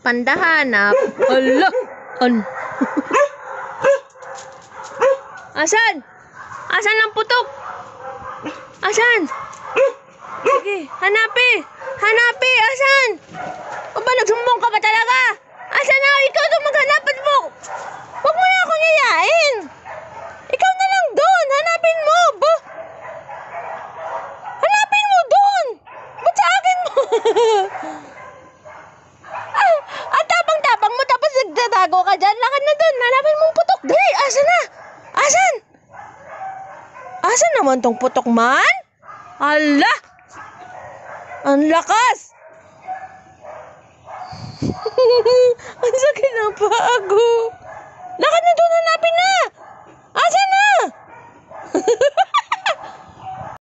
pandahanap. Hala! Asan? Asan ang putok? Asan? Sige, hanapi! Hanapi! Asan? O ba, nagsumbong ka ba talaga? Asan na? Ikaw doon maghanapin mo! Huwag mo na ako yayain! Ikaw na lang doon! Hanapin mo! Hanapin mo doon! Ba't sa akin mo? Ang tapang-tapang mo tapos nagtatago ka dyan. Lakad na doon. Hanapin mong putok. Dali! Asan na? Asan? Asan naman tong putok man? Hala! Ang lakas! Ang sakit ng paa ko. Lakad na doon, hanapin na! Asan na?